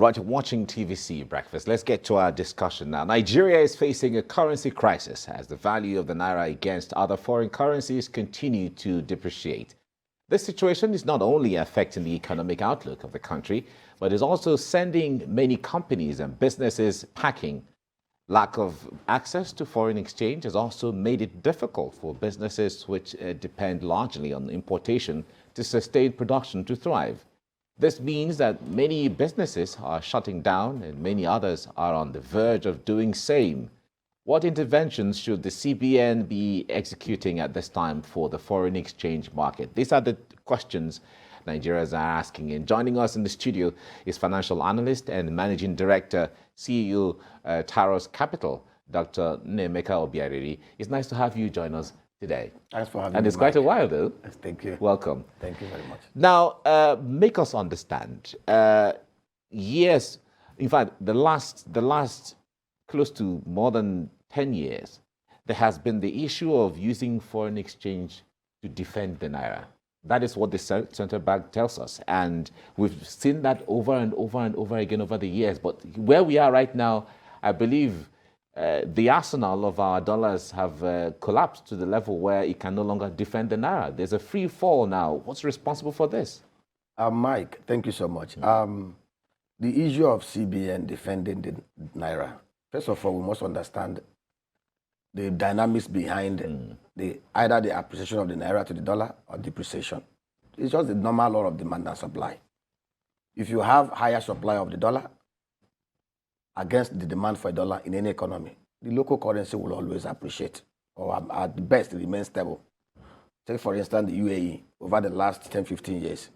Right, watching TVC Breakfast. Let's get to our discussion now. Nigeria is facing a currency crisis as the value of the naira against other foreign currencies continue to depreciate. This situation is not only affecting the economic outlook of the country, but is also sending many companies and businesses packing. Lack of access to foreign exchange has also made it difficult for businesses which depend largely on importation to sustain production to thrive. This means that many businesses are shutting down and many others are on the verge of doing same. What interventions should the CBN be executing at this time for the foreign exchange market? These are the questions Nigerians are asking. And joining us in the studio is financial analyst and managing director, CEO, Taurus Capital, Dr. Nnaemeka Obiaraeri. It's nice to have you join us today. Thanks for having me. And it's quite a while, though. Yes, thank you. Welcome. Thank you very much. Now, make us understand. Yes, in fact, the last close to more than 10 years, there has been the issue of using foreign exchange to defend the naira. That is what the central bank tells us. And we've seen that over and over and over again over the years. But where we are right now, I believe the arsenal of our dollars have collapsed to the level where it can no longer defend the naira. There's a free fall now. What's responsible for this? Mike, thank you so much. The issue of CBN defending the naira. First of all, we must understand the dynamics behind either the appreciation of the naira to the dollar or depreciation. It's just the normal law of demand and supply. If you have higher supply of the dollar against the demand for a dollar in any economy, the local currency will always appreciate, or at the best, remain stable. Take, for instance, the UAE. Over the last 10, 15 years,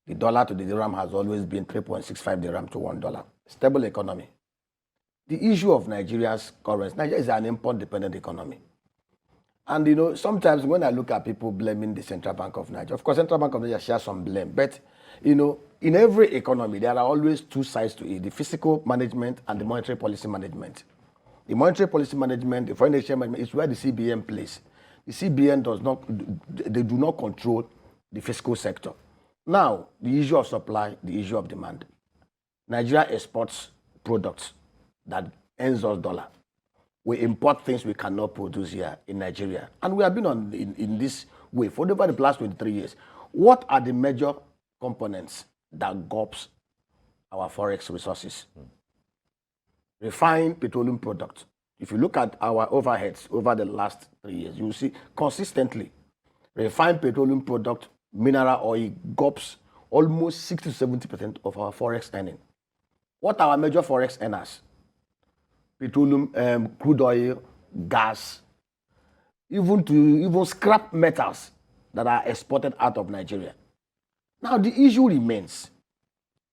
the dollar to the dirham has always been 3.65 dirham to $1. Stable economy. The issue of Nigeria's currency, Nigeria is an import-dependent economy. And, you know, sometimes when I look at people blaming the Central Bank of Nigeria, of course, Central Bank of Nigeria shares some blame, but, you know, in every economy, there are always two sides to it, the fiscal management and the monetary policy management. The monetary policy management, the foreign exchange management, is where the CBN plays. The CBN they do not control the fiscal sector. Now, the issue of supply, the issue of demand. Nigeria exports products that earns us dollar. We import things we cannot produce here in Nigeria. And we have been in this way for over the last 23 years. What are the major components that gobs our forex resources? Refined petroleum products. If you look at our overheads over the last 3 years, you will see consistently refined petroleum product, mineral oil gobs almost 60 to 70% of our forex earning. What are our major forex earners? Petroleum, crude oil, gas, even scrap metals that are exported out of Nigeria. Now, the issue remains,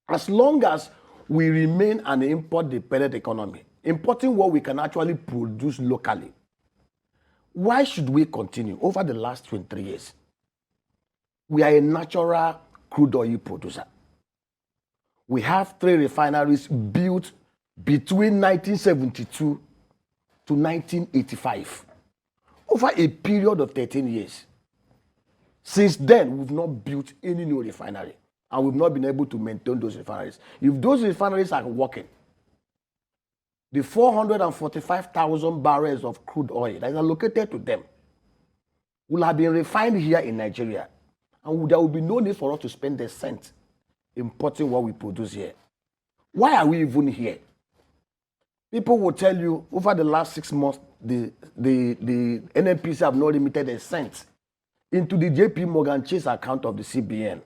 as long as we remain an import-dependent economy, importing what we can actually produce locally, why should we continue? Over the last 23 years, we are a natural crude oil producer. We have 3 refineries built between 1972 to 1985, over a period of 13 years. Since then, we've not built any new refinery, and we've not been able to maintain those refineries. If those refineries are working, the 445,000 barrels of crude oil that is allocated to them will have been refined here in Nigeria, and there will be no need for us to spend a cent importing what we produce here. Why are we even here? People will tell you over the last 6 months, the NNPC have not remitted a cent into the JP Morgan Chase account of the CBN.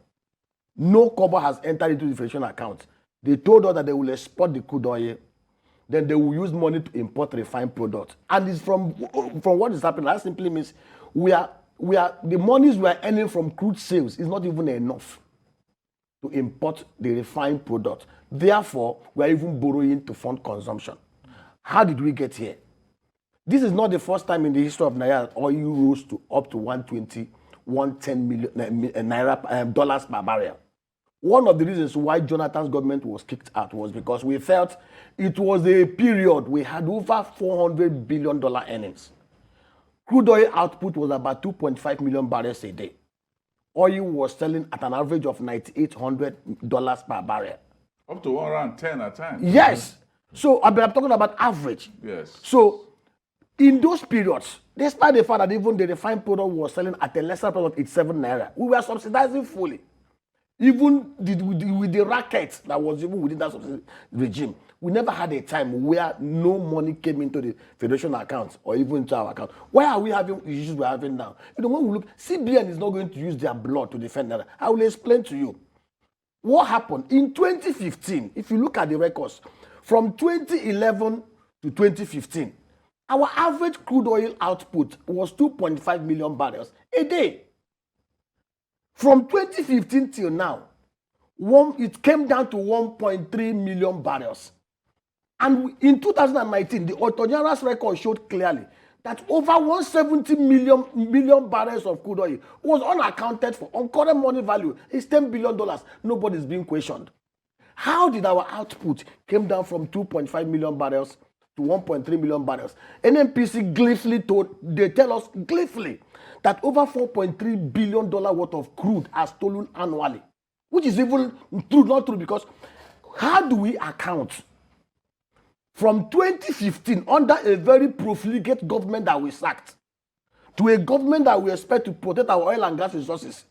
No kobo has entered into the inflation account. They told us that they will export the crude oil, then they will use money to import refined products. And it's from what is happening. That simply means the monies we are earning from crude sales is not even enough to import the refined product. Therefore, we are even borrowing to fund consumption. How did we get here? This is not the first time in the history of Nigeria oil rose to up to 120, 110 million dollars per barrel. One of the reasons why Jonathan's government was kicked out was because we felt it was a period we had over $400 billion earnings. Crude oil output was about 2.5 million barrels a day. Oil was selling at an average of $9,800 per barrel. Up to 110 at times. Yes. So I'm talking about average. Yes. So in those periods, despite the fact that even the refined product was selling at a lesser price of 87 naira, we were subsidizing fully. Even with the racket that was even within that subsidy regime, we never had a time where no money came into the federation account or even into our account. Why are we having issues we're having now? You know, when we look, CBN is not going to use their blood to defend that. I will explain to you. What happened in 2015, if you look at the records, from 2011 to 2015, our average crude oil output was 2.5 million barrels a day. From 2015 till now, it came down to 1.3 million barrels. And in 2019, the Auditor General's record showed clearly that over 170 million barrels of crude oil was unaccounted for. On current money value, it's $10 billion. Nobody's being questioned. How did our output came down from 2.5 million barrels to 1.3 million barrels? NNPC gleefully tell us gleefully that over $4.3 billion worth of crude are stolen annually, which is even not true, because how do we account from 2015 under a very profligate government that we sacked to a government that we expect to protect our oil and gas resources?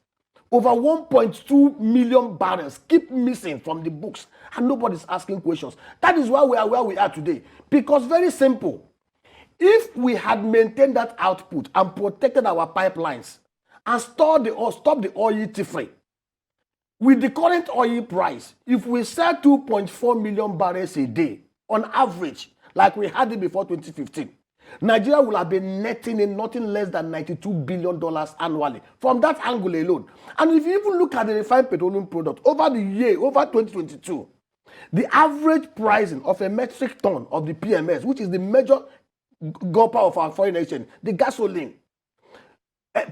Over 1.2 million barrels keep missing from the books, and nobody's asking questions. That is why we are where we are today. Because very simple, if we had maintained that output and protected our pipelines and stop the oil theft, with the current oil price, if we sell 2.4 million barrels a day on average, like we had it before 2015, Nigeria will have been netting in nothing less than $92 billion annually from that angle alone. And if you even look at the refined petroleum product over the year, over 2022, the average pricing of a metric ton of the PMS, which is the major gulper of our foreign exchange, the gasoline,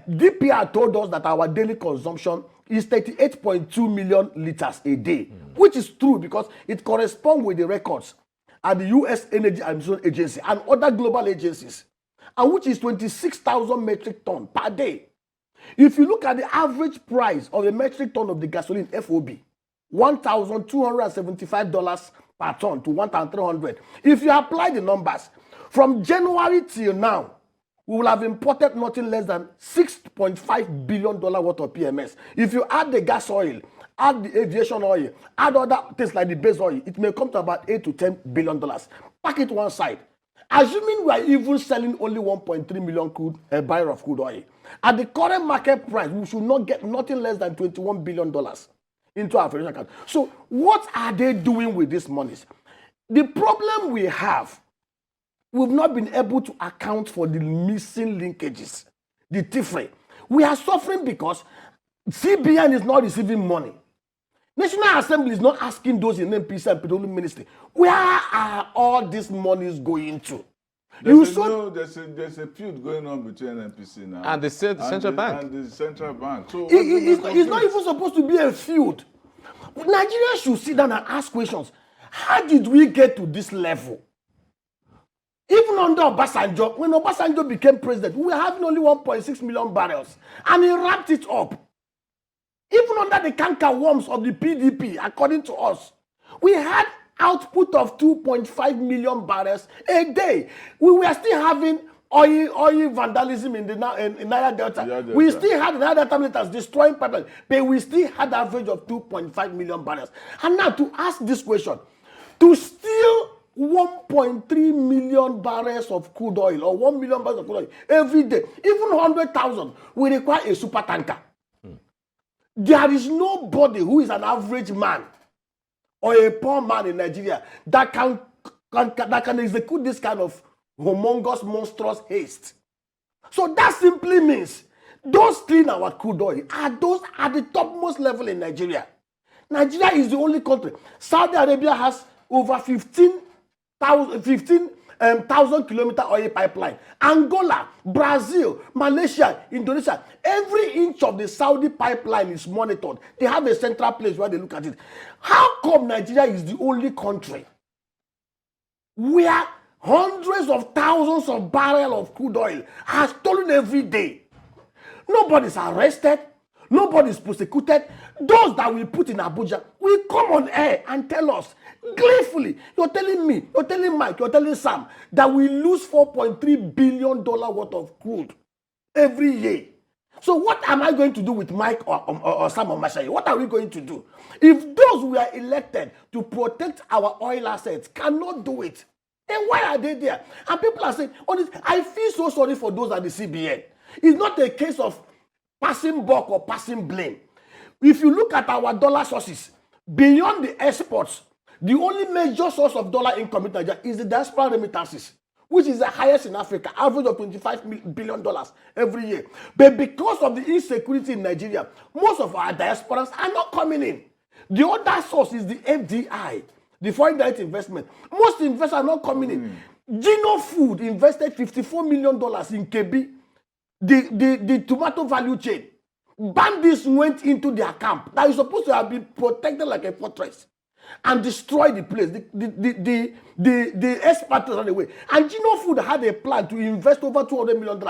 DPR told us that our daily consumption is 38.2 million liters a day, which is true because it corresponds with the records at the U.S. Energy Administration Agency and other global agencies, and which is 26,000 metric ton per day. If you look at the average price of a metric ton of the gasoline FOB, $1,275 per ton to $1,300. If you apply the numbers, from January till now, we will have imported nothing less than $6.5 billion worth of PMS. If you add the gas oil, add the aviation oil, add other things like the base oil, it may come to about $8 to $10 billion. Pack it one side. Assuming we are even selling only 1.3 million barrel of crude oil, at the current market price, we should not get nothing less than $21 billion into our federation account. So what are they doing with these monies? The problem we have, we've not been able to account for the missing linkages, the theft. We are suffering because CBN is not receiving money. National Assembly is not asking those in NPC and Petroleum Ministry, where are all these monies going to? There's a feud going on between NPC now and the central bank. And the central bank. So it's not even supposed to be a feud. Nigeria should sit down and ask questions. How did we get to this level? Even under Obasanjo, when Obasanjo became president, we were having only 1.6 million barrels, and he wrapped it up. Even under the cankerworms of the PDP, according to us, we had output of 2.5 million barrels a day. We were still having oil vandalism in Niger Delta. We still had Niger Delta militants destroying pipelines, but we still had an average of 2.5 million barrels. And now to ask this question, to steal 1.3 million barrels of crude oil or 1 million barrels of crude oil every day, even 100,000, will require a super tanker. There is nobody who is an average man or a poor man in Nigeria that can execute this kind of humongous, monstrous haste. So that simply means those stealing our crude oil are those at the topmost level in Nigeria. Nigeria is the only country. Saudi Arabia has over 15,000 kilometer oil pipeline. Angola, Brazil, Malaysia, Indonesia, every inch of the Saudi pipeline is monitored. They have a central place where they look at it. How come Nigeria is the only country where hundreds of thousands of barrels of crude oil are stolen every day? Nobody's arrested. Nobody's prosecuted. Those that we put in Abuja, We come on air and tell us gleefully, you're telling me, you're telling Mike, you're telling Sam that we lose $4.3 billion worth of crude every year. So what am I going to do with Mike or Sam or Mashayi? What are we going to do? If those we are elected to protect our oil assets cannot do it, then why are they there? And people are saying, honestly, I feel so sorry for those at the CBN. It's not a case of passing buck or passing blame. If you look at our dollar sources, beyond the exports, the only major source of dollar income in Nigeria is the diaspora remittances, which is the highest in Africa, average of $25 billion every year. But because of the insecurity in Nigeria, most of our diasporans are not coming in. The other source is the FDI, the foreign direct investment. Most investors are not coming in. Gino Food invested $54 million in KB, the tomato value chain. Bandits went into their camp that is supposed to have been protected like a fortress and destroy the place. The experts ran away. And Gino Food had a plan to invest over $200 million,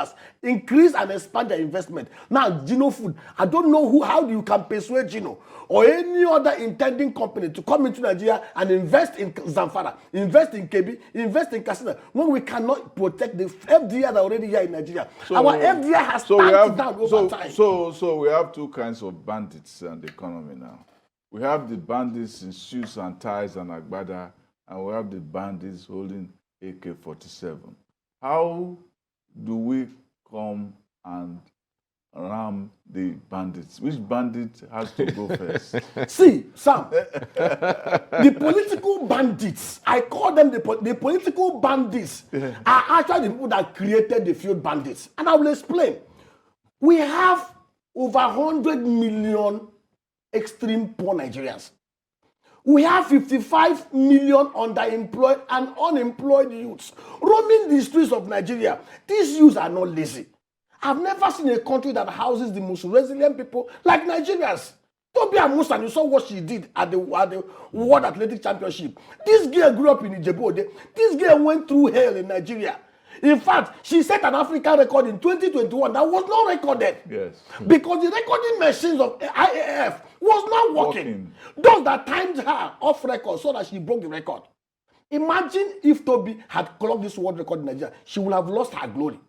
increase and expand their investment. Now, Gino Food, I don't know how you can persuade Gino or any other intending company to come into Nigeria and invest in Zamfara, invest in KB, invest in Katsina, when we cannot protect the FDI that are already here in Nigeria. Our FDI has stamped down over time. So we have two kinds of bandits in the economy now. We have the bandits in suits and ties and agbada, and we have the bandits holding AK-47. How do we come and ram the bandits? Which bandit has to go first? See, Sam, the political bandits, I call them the political bandits, are actually the people that created the field bandits. And I will explain. We have over 100 million extreme poor Nigerians. We have 55 million underemployed and unemployed youths roaming the streets of Nigeria. These youths are not lazy. I've never seen a country that houses the most resilient people like Nigerians. Tobi Amusan, you saw what she did at the World Athletic Championship. This girl grew up in Ijebu-Ode. This girl went through hell in Nigeria. In fact, she set an African record in 2021 that was not recorded. Yes. Because the recording machines of IAF was not working. Those that timed her off record so that she broke the record. Imagine if Tobi had clocked this world record in Nigeria, she would have lost her glory.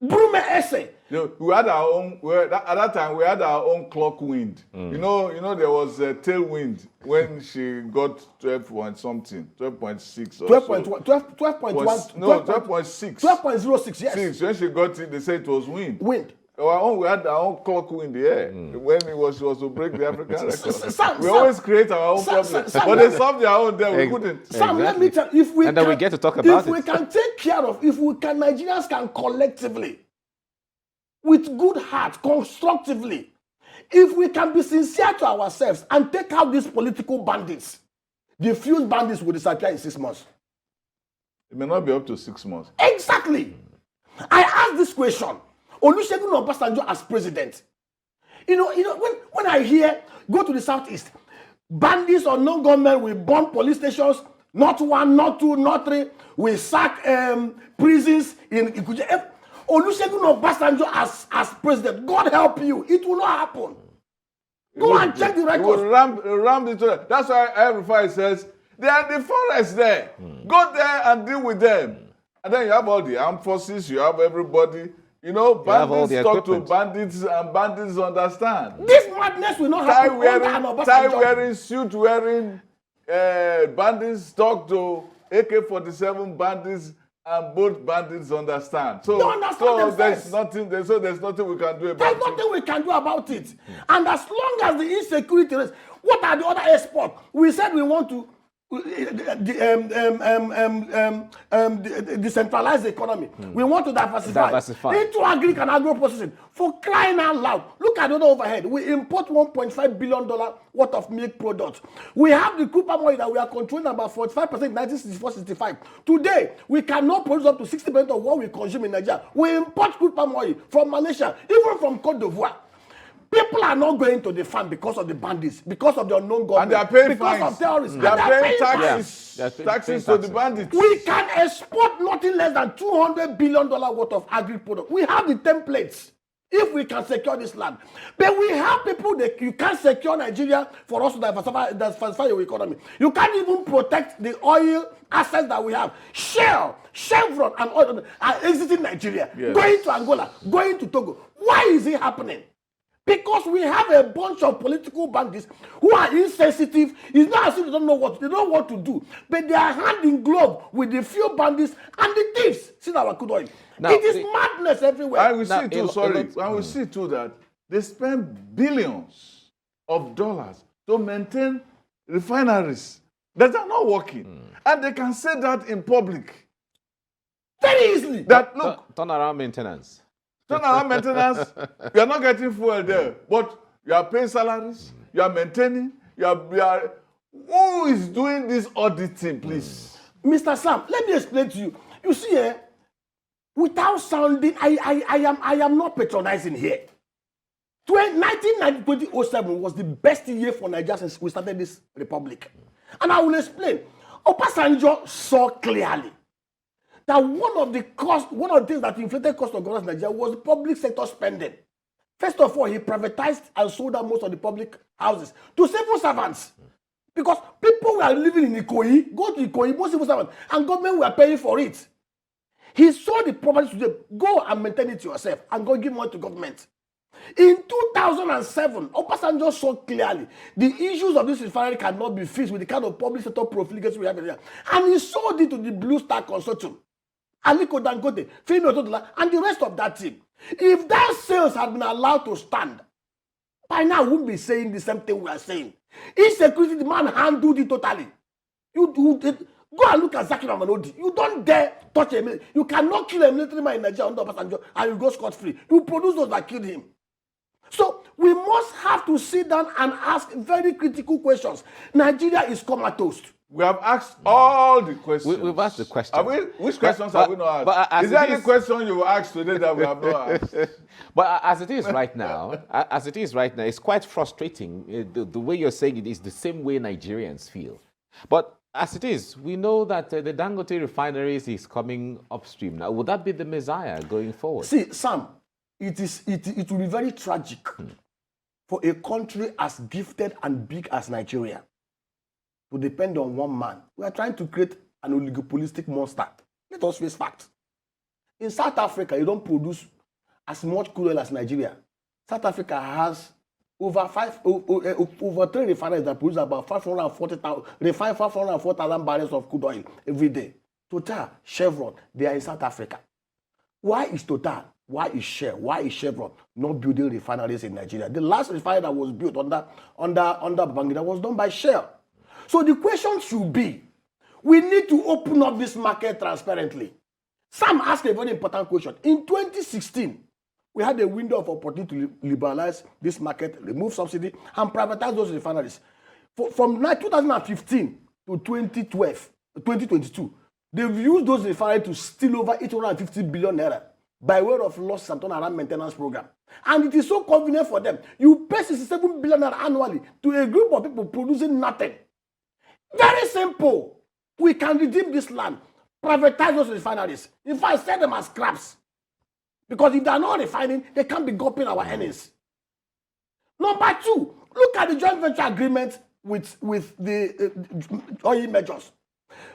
Brume Esse. We had our own. At that time, we had our own clock wind. You know, there was a tailwind when she got 12 point something, 12.6 or 12.1. No, 12.6. 12.06. Yes. 6. When she got it, they said it was wind. Wind. We had our own clock wind there. When she was to break the African record. We always create our own problems. But they solved their own there. We couldn't. Sam, let me tell you, if we and then we get to talk about it. If we can take care of, Nigerians can collectively, with good heart, constructively, if we can be sincere to ourselves and take out these political bandits, the few bandits will disappear in 6 months. It may not be up to 6 months. Exactly. I asked this question. Olusegun Obasanjo as president. You know, when I hear go to the southeast, bandits or non-government will bomb police stations, not one, not two, not three. We sack prisons in Ikuje. Olusegun Obasanjo as president. God help you. It will not happen. Go and check the records. Ram the. That's why everybody says they are the Forex there. Go there and deal with them. And then you have all the armed forces. You have everybody. You know, bandits talk to bandits and bandits understand. This madness will not happen. Tie wearing, suit wearing bandits talk to AK-47 bandits and both bandits understand. So there's nothing we can do about it. There's nothing we can do about it. And as long as the insecurity is, what are the other exports? We said we want to decentralize the economy. We want to diversify into agric and agro processing. For crying out loud, look at the other overhead. We import $1.5 billion worth of milk products. We have the crude palm oil that we are controlling about 45% in 1964-65. Today, we cannot produce up to 60% of what we consume in Nigeria. We import crude palm oil from Malaysia, even from Cote d'Ivoire. People are not going to the farm because of the bandits, because of the unknown government, and they are paying because fines. of terrorists. They are paying taxes. Yeah. Taxes to the bandits. We can export nothing less than $200 billion worth of agri product. We have the templates. if we can secure this land. But we have people that you can't secure Nigeria for us to diversify your economy. You can't even protect the oil assets that we have. Shell, Chevron, and oil are exiting Nigeria, going to Angola, going to Togo. Why is it happening? Because we have a bunch of political bandits who are insensitive. It's not as if they don't know what to do, but they are hand in glove with the few bandits and the thieves. See our crude oil. Now, it is madness everywhere. And we see too, and we see too that they spend billions of dollars to maintain refineries that are not working, and they can say that in public very easily. That look, turnaround maintenance. Turnaround maintenance, you are not getting fuel there, but you are paying salaries, you are maintaining, you are who is doing this auditing, please? Mr. Sam, let me explain to you. You see, without sounding, I am not patronizing here. 2007 was the best year for Nigeria since we started this republic. And I will explain. Obasanjo saw clearly that one of the things that inflated cost of governance in Nigeria was public sector spending. First of all, he privatized and sold out most of the public houses to civil servants. Because people were living in Ikoyi, go to Ikoyi, most civil servants, and government were paying for it. He saw the property today, go and maintain it yourself, and go give money to government. In 2007, Obasanjo saw clearly the issues of this refinery cannot be fixed with the kind of public sector profligacy we have in here. And he sold it to the Blue Star Consortium, Aliko Dangote, Femi Otodola, and the rest of that team. If that sales had been allowed to stand, by now we wouldn't be saying the same thing we are saying. Insecurity, the man handled it totally. Go and look at Zaki Mamanodi. You don't dare touch a military. You cannot kill a military man in Nigeria under Obasanjo and you go scot-free. You produce those that killed him. So we must have to sit down and ask very critical questions. Nigeria is comatose. We have asked all the questions. We've asked the questions. Which questions have we not asked? Is there any question you will ask today that we have not asked? But as it is right now, it's quite frustrating. The way you're saying it is the same way Nigerians feel. But as it is, we know that the Dangote refineries is coming upstream. Now, would that be the messiah going forward? See, Sam, it will be very tragic for a country as gifted and big as Nigeria to depend on one man. We are trying to create an oligopolistic monster. Let us face facts. In South Africa, you don't produce as much crude oil as Nigeria. South Africa has over 3 refineries that produce about 540,000 barrels of crude oil every day. Total, Chevron, they are in South Africa. Why is Total? Why is Shell? Why is Chevron not building refineries in Nigeria? The last refinery that was built under Babangida was done by Shell. So the question should be, we need to open up this market transparently. Sam asked a very important question. In 2016, we had a window of opportunity to liberalize this market, remove subsidy, and privatize those refineries. From 2015 to 2022, they've used those refineries to steal over 850 billion naira by way of losses and turnaround maintenance program. And it is so convenient for them. You pay 67 billion naira annually to a group of people producing nothing. Very simple. We can redeem this land, privatize those refineries. In fact, sell them as scraps. Because if they are not refining, they can't be gulping our earnings. Number 2, look at the joint venture agreement with the oil majors.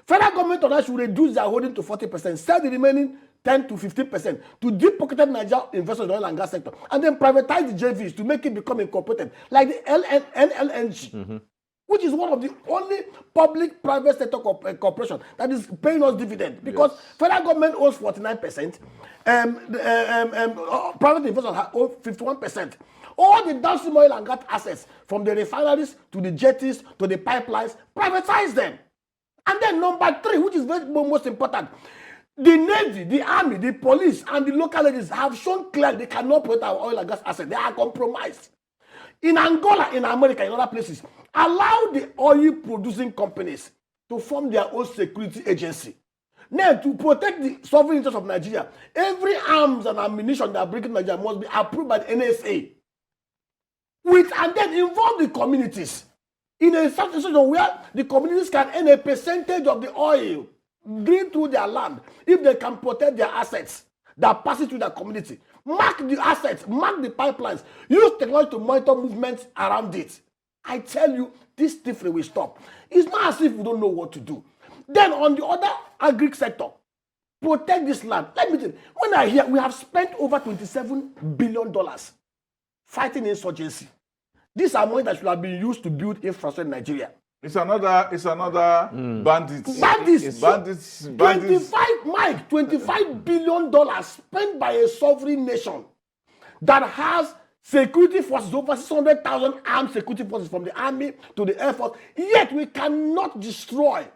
Federal government on that should reduce their holding to 40%, sell the remaining 10 to 15% to deep-pocketed Nigeria investors in the oil and gas sector, and then privatize the JVs to make it become incorporated, like the NLNG, which is one of the only public-private sector corporation that is paying us dividend, because federal government owns 49%, private investors own 51%. All the downstream oil and gas assets, from the refineries to the jetties to the pipelines, privatize them. And then number 3, which is very most important, the Navy, the Army, the police, and the local agencies have shown clearly they cannot protect our oil and gas assets. They are compromised. In Angola, in America, in other places, allow the oil-producing companies to form their own security agency. Now, to protect the sovereign interests of Nigeria, every arms and ammunition that are bringing Nigeria must be approved by the NSA. And then involve the communities in a situation where the communities can earn a percentage of the oil green through their land if they can protect their assets that pass it through their community. Mark the assets, mark the pipelines. Use technology to monitor movements around it. I tell you, this thievery will stop. It's not as if we don't know what to do. Then on the other agri sector, protect this land. Let me tell you, when I hear we have spent over $27 billion fighting insurgency, these are money that should have been used to build infrastructure in Nigeria. It's another bandits. Bandits. 25 billion dollars spent by a sovereign nation that has security forces, over 600,000 armed security forces from the army to the air force. Yet we cannot destroy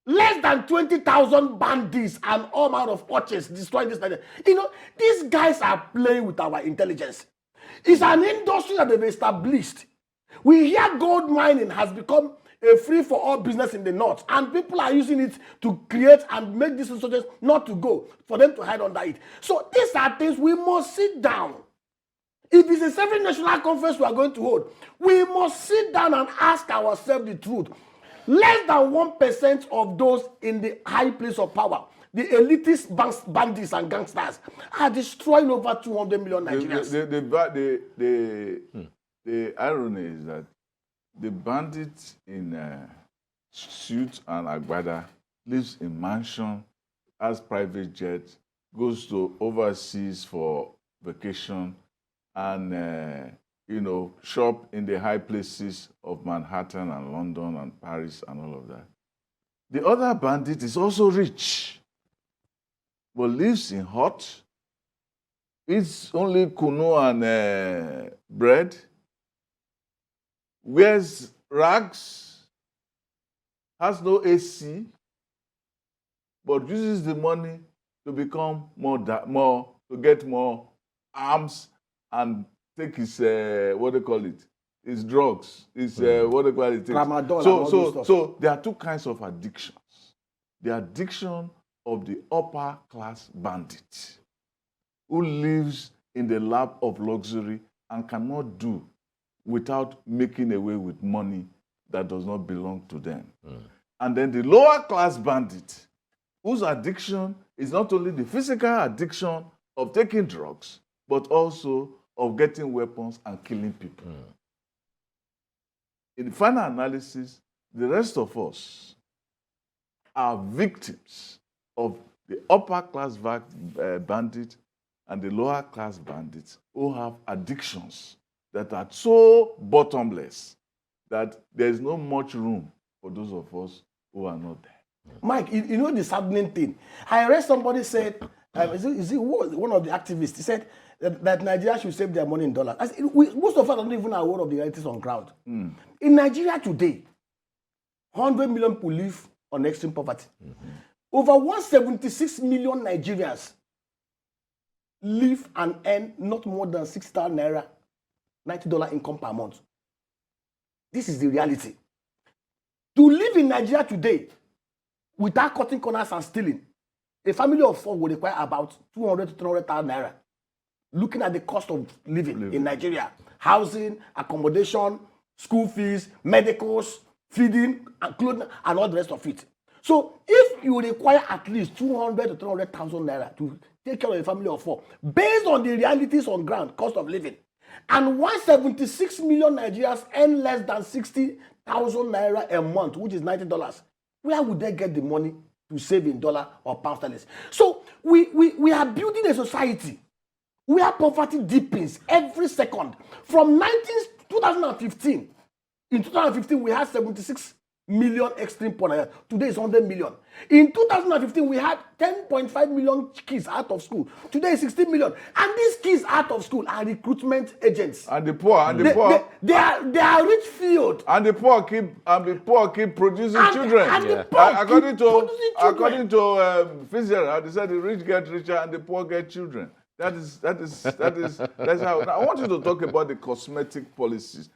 less than 20,000 bandits and all manner of orchards destroying this Nigeria. You know, these guys are playing with our intelligence. It's an industry that they've established. We hear gold mining has become a free-for-all business in the north, and people are using it to create and make these insurgents not to go, for them to hide under it. So these are things we must sit down. If it's a sovereign national conference we are going to hold, we must sit down and ask ourselves the truth. Less than 1% of those in the high place of power, the elitist bandits and gangsters, are destroying over 200 million Nigerians. The irony is that the bandit in suit and agbada lives in mansion, has private jets, goes to overseas for vacation, and shop in the high places of Manhattan and London and Paris and all of that. The other bandit is also rich, but lives in hut, eats only kunu and bread, wears rags, has no AC, but uses the money to become to get more arms and take his his drugs, his Tramadol. So there are two kinds of addictions. The addiction of the upper class bandit who lives in the lap of luxury and cannot do without making away with money that does not belong to them. And then the lower class bandit, whose addiction is not only the physical addiction of taking drugs, but also of getting weapons and killing people. In the final analysis, the rest of us are victims of the upper class bandit and the lower class bandits who have addictions that are so bottomless that there is no much room for those of us who are not there. Mike, you know the saddening thing? I read somebody said, is it one of the activists, he said that Nigeria should save their money in dollars. Most of us don't even aware of the realities on ground. In Nigeria today, 100 million people live on extreme poverty. Over 176 million Nigerians live and earn not more than 6,000 naira, $90 income per month. This is the reality. To live in Nigeria today without cutting corners and stealing, a family of four would require about 200 to 300,000 naira. Looking at the cost of living in Nigeria, housing, accommodation, school fees, medicals, feeding, and clothing, and all the rest of it. So if you require at least 200 to 300,000 naira to take care of a family of four, based on the realities on ground, cost of living, and 176 million Nigerians earn less than 60,000 naira a month, which is $90, where would they get the money to save in dollar or pound sterling? So we are building a society where poverty deepens every second. From 2015, in 2015 we had 76 million extreme poor. Today is 100 million. In 2015 we had 10.5 million kids out of school. Today is 16 million. And these kids out of school are recruitment agents. And the poor, they are rich field. And the poor keep producing children. According to Fitzgerald, they said the rich get richer and the poor get children. That's how. Now, I want you to talk about the cosmetic policies.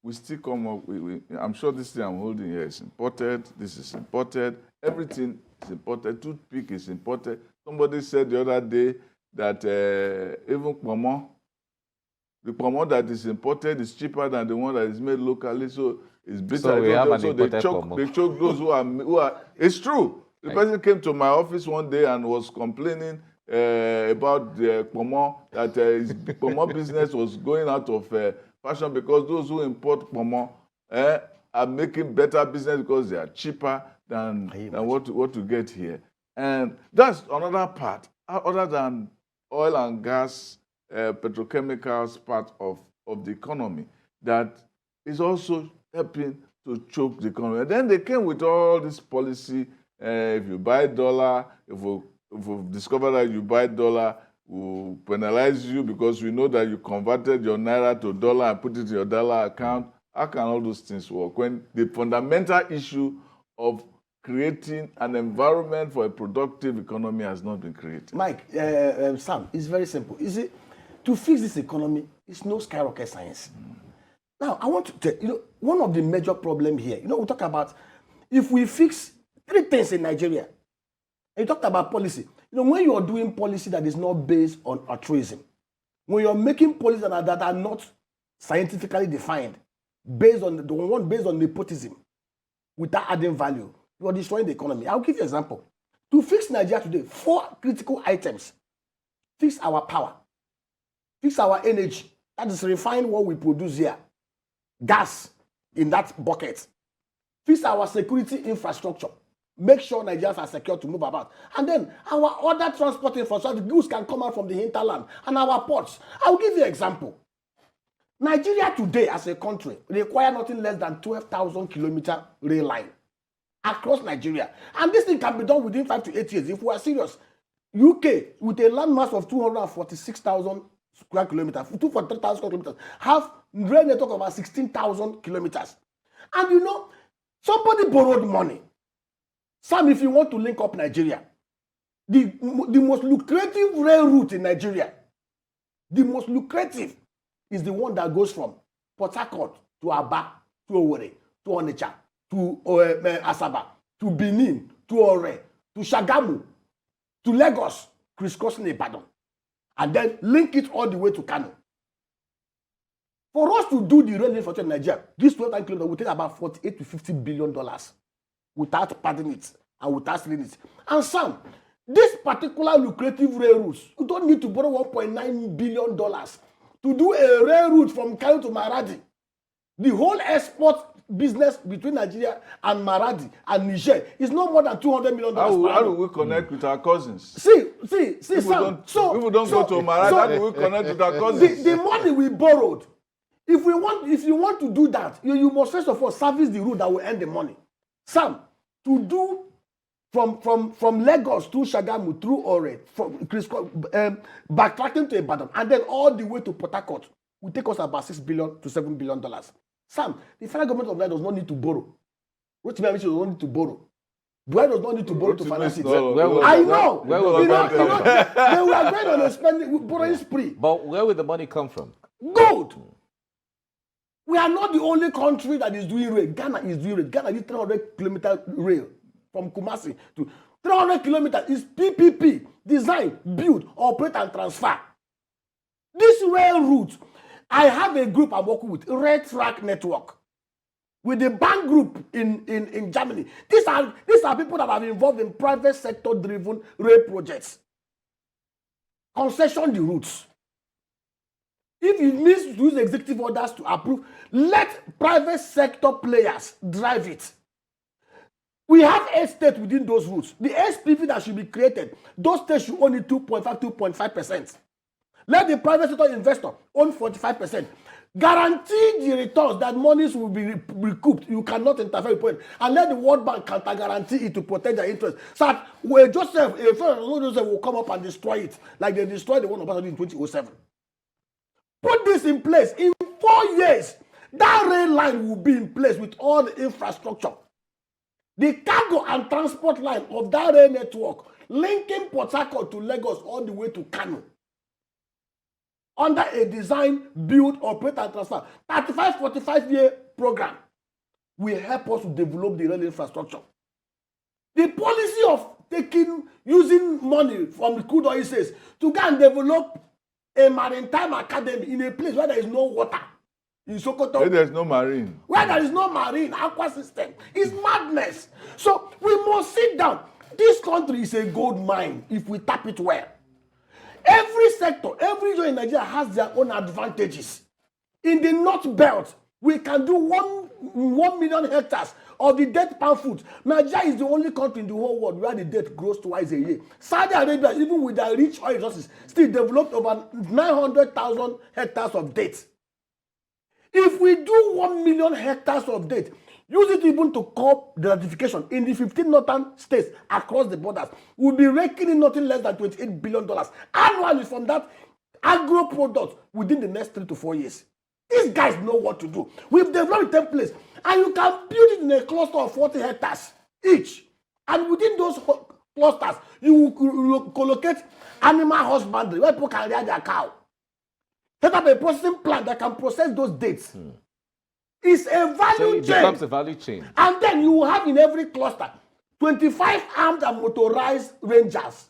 We still come up with, I'm sure this thing I'm holding here is imported, this is imported, everything is imported, toothpick is imported. Somebody said the other day that even the pomo that is imported is cheaper than the one that is made locally, so it's better. So we have an they choke those who are, it's true. The person came to my office one day and was complaining about the pomo, that pomo business was going out of fashion because those who import pomo are making better business because they are cheaper than what to get here. And that's another part, other than oil and gas, petrochemicals part of the economy, that is also helping to choke the economy. And then they came with all this policy, if you buy dollar, if we discover that you buy dollar, we'll penalize you because we know that you converted your naira to dollar and put it in your dollar account. How can all those things work when the fundamental issue of creating an environment for a productive economy has not been created? Mike, Sam, it's very simple. You see, to fix this economy, it's no skyrocket science. Now, I want to tell one of the major problems here, we talk about if we fix three things in Nigeria, and you talked about policy. When you are doing policy that is not based on altruism, when you're making policies that are not scientifically defined, based on nepotism, without adding value, you are destroying the economy. I'll give you an example. To fix Nigeria today, 4 critical items. Fix our power. Fix our energy. That is refine what we produce here. Gas in that bucket. Fix our security infrastructure. Make sure Nigerians are secure to move about. And then our other transport infrastructure, the goods can come out from the hinterland and our ports. I'll give you an example. Nigeria today as a country require nothing less than 12,000 kilometer rail line across Nigeria. And this thing can be done within 5 to 8 years if we are serious. UK, with a landmass of 246,000 square kilometers, 243,000 square kilometers, have rail network of about 16,000 kilometers. And somebody borrowed money. Sam, if you want to link up Nigeria, the most lucrative rail route in Nigeria, the most lucrative is the one that goes from Port Harcourt to Aba, to Owerri, to Onitsha, to Asaba, to Benin, to Ore, to Shagamu, to Lagos, crisscrossing Ibadan, and then link it all the way to Kano. For us to do the rail infrastructure in Nigeria, this 12 kilometers will take about $48 to $50 billion without padding it and without selling it. And Sam, this particular lucrative rail route, you don't need to borrow $1.9 billion to do a rail route from Kano to Maradi. The whole export business between Nigeria and Maradi and Niger is no more than $200 million. How do we connect with our cousins? See, People Sam. People don't go to Maradi. How do we connect with our cousins? The money we borrowed, if you want to do that, you must first of all service the route that will earn the money. Sam, to do from Lagos to Shagamu through Ore, backtracking to Ibadan, and then all the way to Port Harcourt will take us about $6 billion to $7 billion. Sam, the federal government of Nigeria does not need to borrow. Rotimi does not need to borrow. Buhari does not need to borrow to finance it. I know. They were going on a spending borrowing spree. But where will the money come from? Gold. We are not the only country that is doing rail. Ghana is doing rail. Ghana is 300 kilometer rail from Kumasi to 300 kilometers is PPP, design, build, operate and transfer. This rail route, I have a group I'm working with, Red Track Network, with the bank group in Germany. These are people that are involved in private sector driven rail projects. Concession the routes. If it means to use executive orders to approve, let private sector players drive it. We have 8 states within those routes. The SPV that should be created, those states should own it 2.5%. Let the private sector investor own 45%. Guarantee the returns that monies will be recouped. You cannot interfere with it. And let the World Bank counter guarantee it to protect their interests. So that when Joseph will come up and destroy it, like they destroyed the one of us in 2007. Put this in place. In 4 years, that rail line will be in place with all the infrastructure. The cargo and transport line of that rail network linking Port Harcourt to Lagos all the way to Kano. Under a design, build, operate and transfer 45-45-year program will help us to develop the rail infrastructure. The policy of using money from the crude oil sales to go and develop a maritime academy in a place where there is no water. In Sokoto, where there is no marine. Where there is no marine aqua system. It's madness. So we must sit down. This country is a gold mine if we tap it well. Every sector, every region in Nigeria has their own advantages. In the North Belt, we can do 1 million hectares of the date palm fruit. Nigeria is the only country in the whole world where the date grows twice a year. Saudi Arabia, even with their rich oil resources, still developed over 900,000 hectares of dates. If we do 1 million hectares of date, use it even to curb the ratification in the 15 northern states across the borders, we'll be raking in nothing less than $28 billion annually from that agro product within the next 3 to 4 years. These guys know what to do. We've developed templates, and you can build it in a cluster of 40 hectares each. And within those clusters, you will collocate animal husbandry where people can rear their cow. Set up a processing plant that can process those dates. It's a value chain. It becomes a value chain. And then you will have in every cluster 25 armed and motorized rangers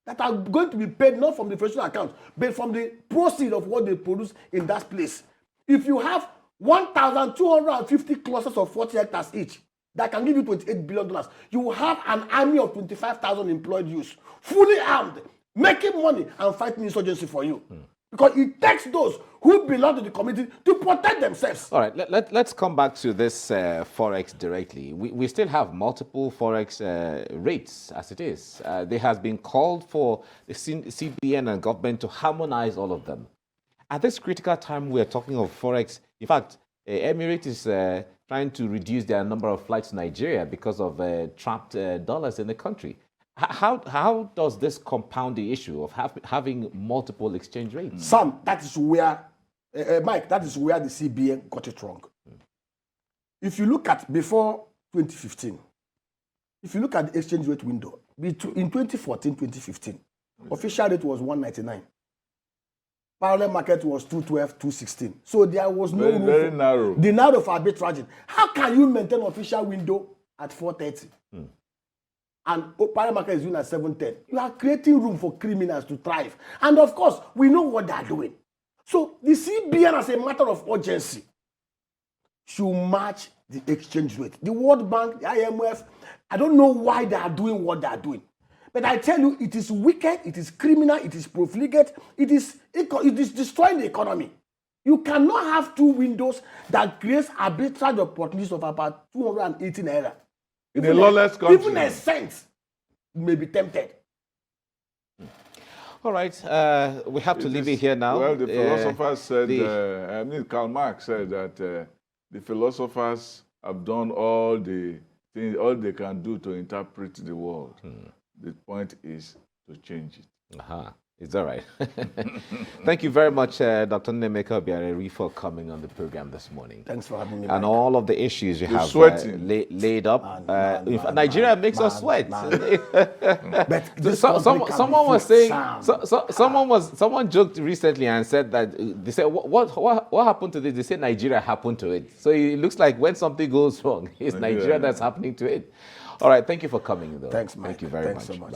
that are going to be paid not from the federal account, but from the proceeds of what they produce in that place. If you have 1,250 clusters of 40 hectares each, that can give you $28 billion, you will have an army of 25,000 employed youths, fully armed, making money and fighting insurgency for you. Because it takes those who belong to the community to protect themselves. All right, let's come back to this Forex directly. We still have multiple Forex rates as it is. There has been called for the CBN and government to harmonize all of them. At this critical time, we are talking of Forex. In fact, Emirates is trying to reduce their number of flights to Nigeria because of trapped dollars in the country. How does this compound the issue of having multiple exchange rates? Sam, that is where, Mike, that is where the CBN got it wrong. If you look at before 2015, if you look at the exchange rate window, in 2014, 2015, official rate was 199. Parallel market was 212, 216. So there was no room. Very narrow. The narrow for arbitraging. How can you maintain official window at 430? And parallel market is doing at 710. You are creating room for criminals to thrive. And of course, we know what they are doing. So the CBN, as a matter of urgency, should match the exchange rate. The World Bank, the IMF, I don't know why they are doing what they are doing. But I tell you, it is wicked, it is criminal, it is profligate, it is destroying the economy. You cannot have two windows that creates arbitrage opportunities of about 218 naira. In a lawless country. Even a cent may be tempted. All right, we have to leave it here now. Well, the philosopher said, Karl Marx said that the philosophers have done all the things, all they can do to interpret the world. The point is to change it. It's all right. Thank you very much, Dr. Nnaemeka Obiaraeri, for coming on the program this morning. Thanks for having me. And all of the issues you have laid up. Nigeria makes us sweat. Someone joked recently and said that they said, what happened to this? They said Nigeria happened to it. So it looks like when something goes wrong, it's Nigeria that's happening to it. All right, thank you for coming, though. Thanks, Mike. Thank you very much. So much. Bye.